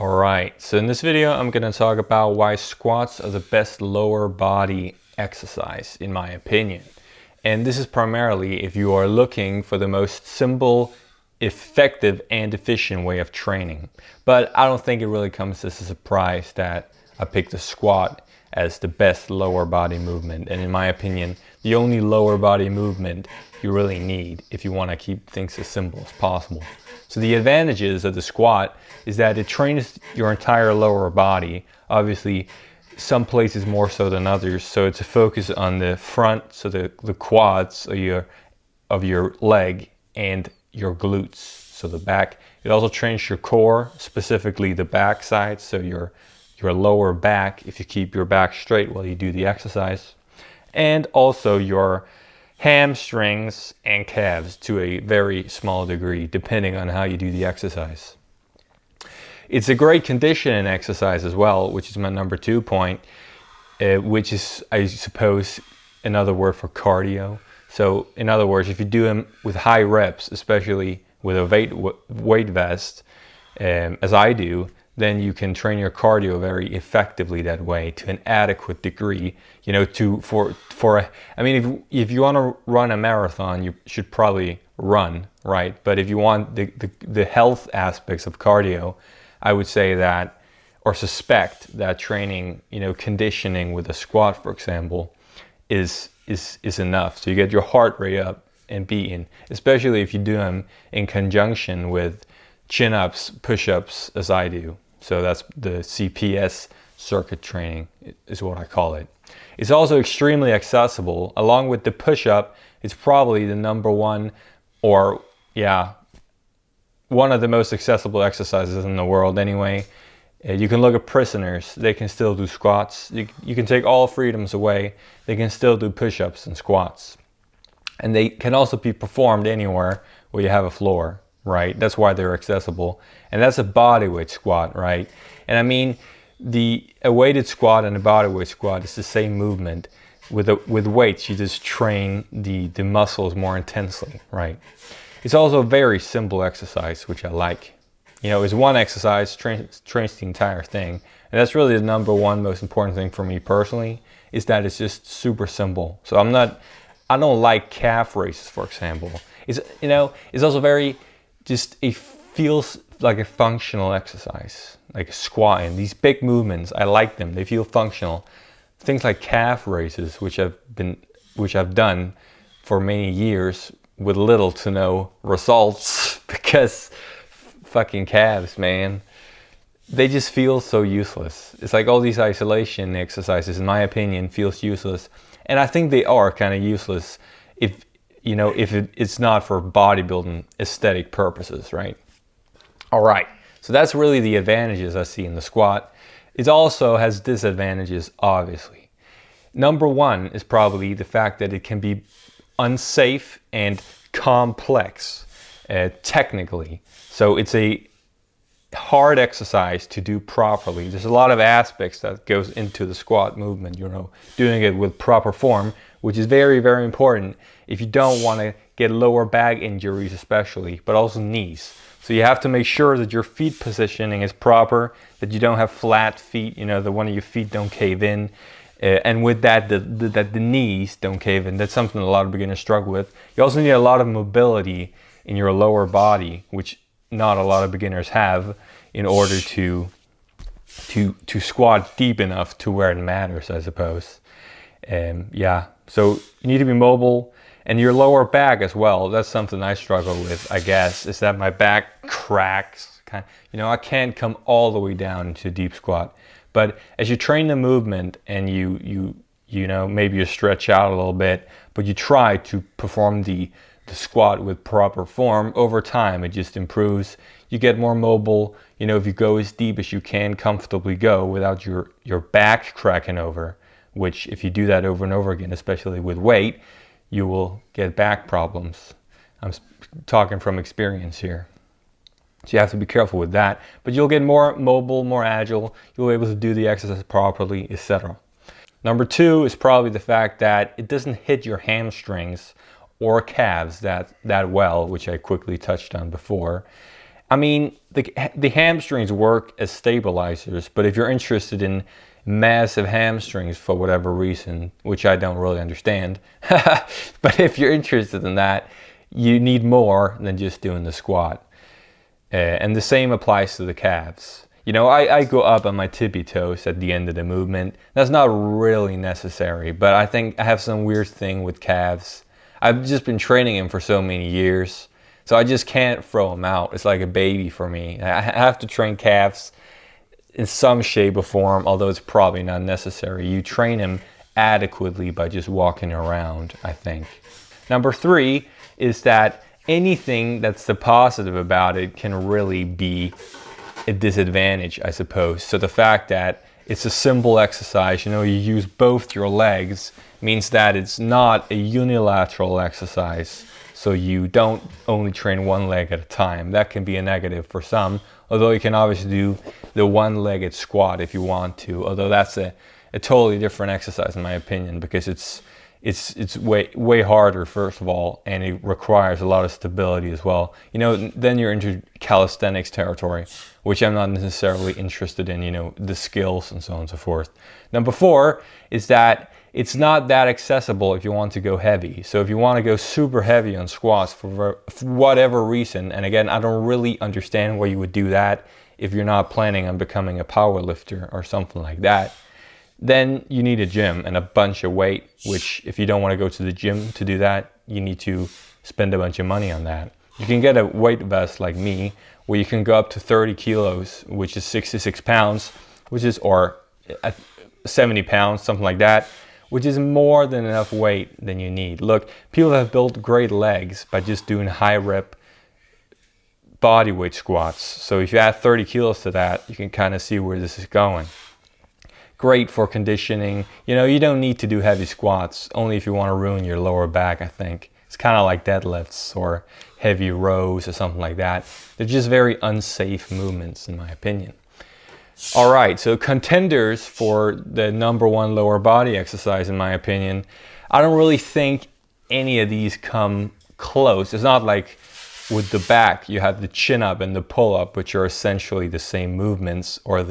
Alright, so in this video I'm going to talk about why squats are the best lower body exercise in my opinion. And this is primarily if you are looking for the most simple, effective and efficient way of training. But I don't think it really comes as a surprise that I picked the squat as the best lower body movement. And in my opinion, the only lower body movement you really need if you want to keep things as simple as possible. So the advantages of the squat is that it trains your entire lower body. Obviously, some places more so than others. So it's a focus on the front, so the quads of your leg and your glutes, so the back. It also trains your core, specifically the back side, so your lower back, if you keep your back straight while you do the exercise. And also your hamstrings and calves to a very small degree, depending on how you do the exercise. It's a great conditioning exercise as well, which is my number 2 point, which is, I suppose, another word for cardio. So in other words, if you do them with high reps, especially with a weight vest, as I do, then you can train your cardio very effectively that way to an adequate degree. You know, I mean, if you want to run a marathon, you should probably run, right? But if you want the health aspects of cardio, I would say that, or suspect that training, conditioning with a squat, for example, is enough. So you get your heart rate up and beating, especially if you do them in conjunction with chin-ups, push-ups, as I do. So that's the CPS circuit training is what I call it. It's also extremely accessible. Along with the push-up, it's probably the number one, or one of the most accessible exercises in the world anyway. You can look at prisoners, they can still do squats. You can take all freedoms away, they can still do push-ups and squats. And they can also be performed anywhere where you have a floor, right? That's why they're accessible. And that's a bodyweight squat, right? And I mean, a weighted squat and a bodyweight squat is the same movement. With weights, you just train the muscles more intensely, right? It's also a very simple exercise, which I like. It's one exercise, trains the entire thing. And that's really the number one most important thing for me personally, is that it's just super simple. So I don't like calf raises, for example. It's also it feels like a functional exercise, like squatting. These big movements, I like them. They feel functional. Things like calf raises, which I've done for many years with little to no results, because fucking calves, man, they just feel so useless. It's like all these isolation exercises, in my opinion, feels useless. And I think they are kind of useless if it's not for bodybuilding aesthetic purposes, right? All right, so that's really the advantages I see in the squat. It also has disadvantages, obviously. Number one is probably the fact that it can be unsafe and complex, technically. So it's a hard exercise to do properly. There's a lot of aspects that goes into the squat movement, doing it with proper form, which is very, very important if you don't want to get lower back injuries especially, but also knees. So you have to make sure that your feet positioning is proper, that you don't have flat feet, that one of your feet don't cave in. And with that, that the knees don't cave in. That's something a lot of beginners struggle with. You also need a lot of mobility in your lower body, which not a lot of beginners have, in order to squat deep enough to where it matters, I suppose. So you need to be mobile. And your lower back as well, that's something I struggle with, I guess, is that my back cracks. I can't come all the way down into deep squat. But as you train the movement and maybe you stretch out a little bit, but you try to perform the squat with proper form, over time it just improves. You get more mobile. If you go as deep as you can comfortably go without your back cracking over, which if you do that over and over again, especially with weight, you will get back problems. I'm talking from experience here. So you have to be careful with that. But you'll get more mobile, more agile. You'll be able to do the exercise properly, etc. Number 2 is probably the fact that it doesn't hit your hamstrings or calves that well, which I quickly touched on before. I mean, the hamstrings work as stabilizers, but if you're interested in massive hamstrings for whatever reason, which I don't really understand, but if you're interested in that, you need more than just doing the squat. And the same applies to the calves. You know, I go up on my tippy toes at the end of the movement. That's not really necessary, but I think I have some weird thing with calves. I've just been training them for so many years, so I just can't throw them out. It's like a baby for me. I have to train calves in some shape or form, although it's probably not necessary. You train them adequately by just walking around, I think. Number 3 is that anything that's the positive about it can really be a disadvantage, I suppose. So the fact that it's a simple exercise, you know, you use both your legs, means that it's not a unilateral exercise. So you don't only train one leg at a time. That can be a negative for some, although you can obviously do the one-legged squat if you want to, although that's a totally different exercise in my opinion, because it's way harder, first of all, and it requires a lot of stability as well. You know, then you're into calisthenics territory, which I'm not necessarily interested in, you know, the skills and so on and so forth. Number 4 is that it's not that accessible if you want to go heavy. So if you want to go super heavy on squats for whatever reason, and again, I don't really understand why you would do that if you're not planning on becoming a power lifter or something like that, then you need a gym and a bunch of weight, which if you don't want to go to the gym to do that, you need to spend a bunch of money on that. You can get a weight vest like me, where you can go up to 30 kilos, which is 66 pounds, which is, or 70 pounds, something like that, which is more than enough weight than you need. Look, people have built great legs by just doing high rep body weight squats. So if you add 30 kilos to that, you can kind of see where this is going. Great for conditioning. You know, you don't need to do heavy squats, only if you want to ruin your lower back, I think. It's kind of like deadlifts or heavy rows or something like that. They're just very unsafe movements in my opinion. All right, so contenders for the number 1 lower body exercise in my opinion, I don't really think any of these come close. It's not like with the back you have the chin up and the pull up, which are essentially the same movements, or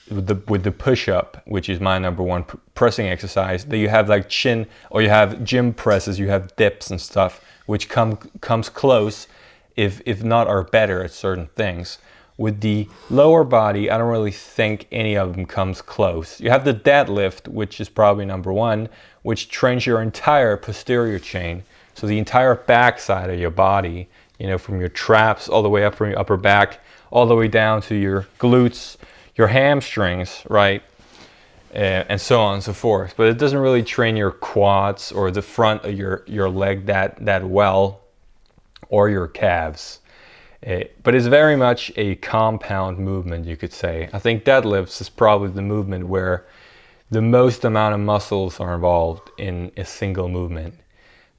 with the push-up, which is my number 1 pressing exercise, that you have like chin, or you have gym presses, you have dips and stuff, which comes close, if not are better at certain things. With the lower body, I don't really think any of them comes close. You have the deadlift, which is probably number 1, which trains your entire posterior chain, so the entire back side of your body, you know, from your traps all the way up from your upper back, all the way down to your glutes, your hamstrings, right? And so on and so forth. But it doesn't really train your quads or the front of your leg that well, or your calves. But it's very much a compound movement, you could say. I think deadlifts is probably the movement where the most amount of muscles are involved in a single movement.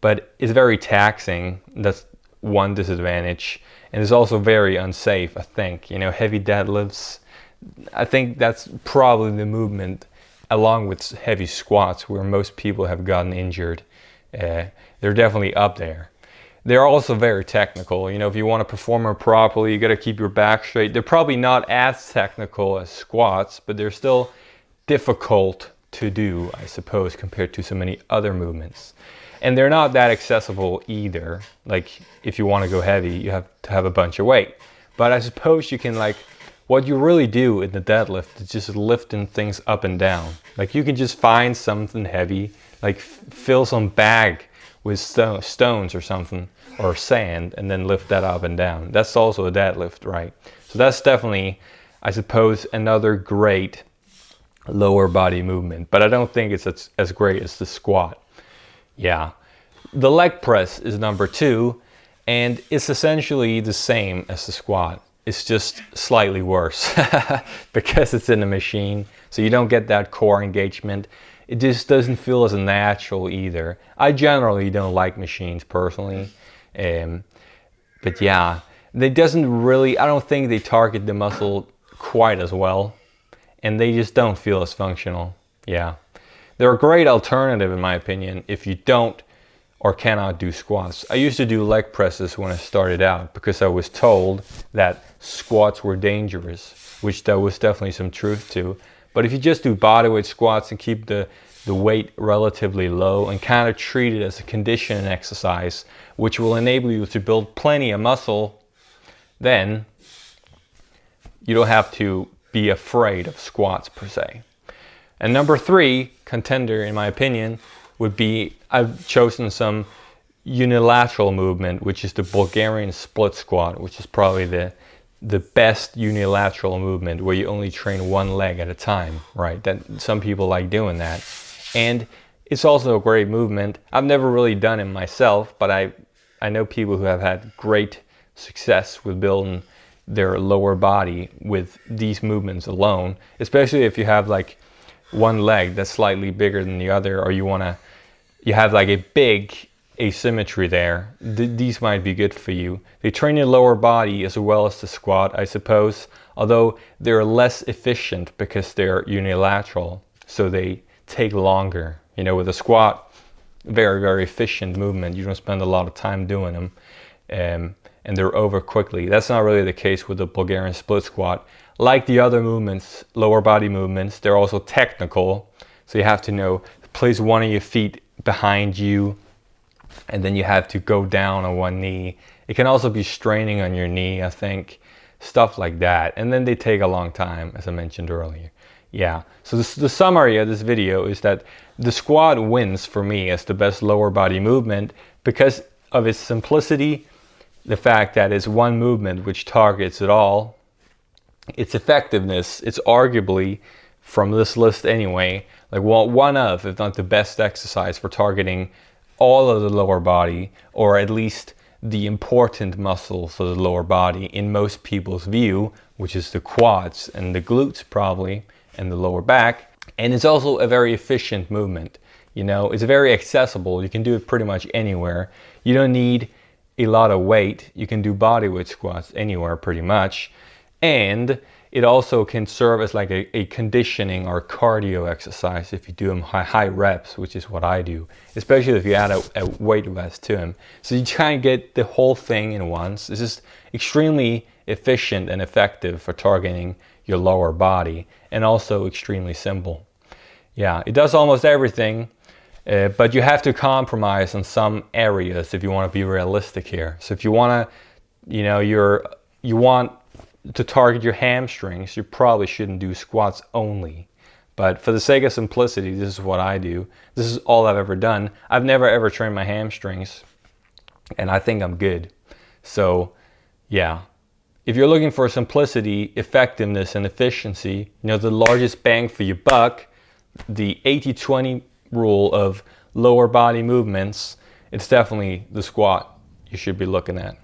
But it's very taxing. That's one disadvantage. And it's also very unsafe, I think. You know, heavy deadlifts, I think that's probably the movement, along with heavy squats, where most people have gotten injured. They're definitely up there. They're also very technical. You know, if you want to perform them properly, you got to keep your back straight. They're probably not as technical as squats, but they're still difficult to do, I suppose, compared to so many other movements. And they're not that accessible either. Like, if you want to go heavy, you have to have a bunch of weight. But I suppose you can, like, what you really do in the deadlift is just lifting things up and down. Like, you can just find something heavy, like fill some bag with stones or something, or sand, and then lift that up and down. That's also a deadlift, right? So that's definitely, I suppose, another great lower body movement, but I don't think it's as great as the squat. Yeah. The leg press is number 2, and it's essentially the same as the squat. It's just slightly worse because it's in a machine, so you don't get that core engagement. It just doesn't feel as natural either. I generally don't like machines personally, but yeah, they doesn't really, I don't think they target the muscle quite as well, and they just don't feel as functional. Yeah, they're a great alternative in my opinion if you don't, or cannot do squats. I used to do leg presses when I started out because I was told that squats were dangerous, which there was definitely some truth to. But if you just do bodyweight squats and keep the weight relatively low and kind of treat it as a conditioning exercise, which will enable you to build plenty of muscle, then you don't have to be afraid of squats per se. And number 3 contender, in my opinion, would be, I've chosen some unilateral movement, which is the Bulgarian split squat, which is probably the best unilateral movement, where you only train one leg at a time, right? That some people like doing that. And it's also a great movement. I've never really done it myself, but I know people who have had great success with building their lower body with these movements alone, especially if you have like one leg that's slightly bigger than the other, or you have like a big asymmetry there. These might be good for you. They train your lower body as well as the squat, I suppose, although they're less efficient because they're unilateral, so they take longer. You know, with a squat, very, very efficient movement. You don't spend a lot of time doing them, and they're over quickly. That's not really the case with the Bulgarian split squat. Like the other movements, lower body movements, they're also technical. So you have to know, place one of your feet behind you, and then you have to go down on one knee. It can also be straining on your knee, I think, stuff like that. And then they take a long time, as I mentioned earlier. Yeah, so the summary of this video is that the squat wins for me as the best lower body movement because of its simplicity, the fact that it's one movement which targets it all, its effectiveness. It's arguably, from this list anyway, like one of, if not the best exercise for targeting all of the lower body, or at least the important muscles of the lower body in most people's view, which is the quads and the glutes probably, and the lower back. And it's also a very efficient movement. You know, it's very accessible. You can do it pretty much anywhere. You don't need a lot of weight. You can do bodyweight squats anywhere pretty much. And it also can serve as like a conditioning or cardio exercise if you do them high reps, which is what I do, especially if you add a weight vest to them. So you try and get the whole thing in once. It's just extremely efficient and effective for targeting your lower body, and also extremely simple. Yeah, it does almost everything, but you have to compromise on some areas if you want to be realistic here. So if you want to, you know, you want to target your hamstrings, you probably shouldn't do squats only. But for the sake of simplicity, this is what I do. This is all I've ever done. I've never ever trained my hamstrings, and I think I'm good. So yeah, if you're looking for simplicity, effectiveness, and efficiency, you know, the largest bang for your buck, the 80-20 rule of lower body movements, it's definitely the squat you should be looking at.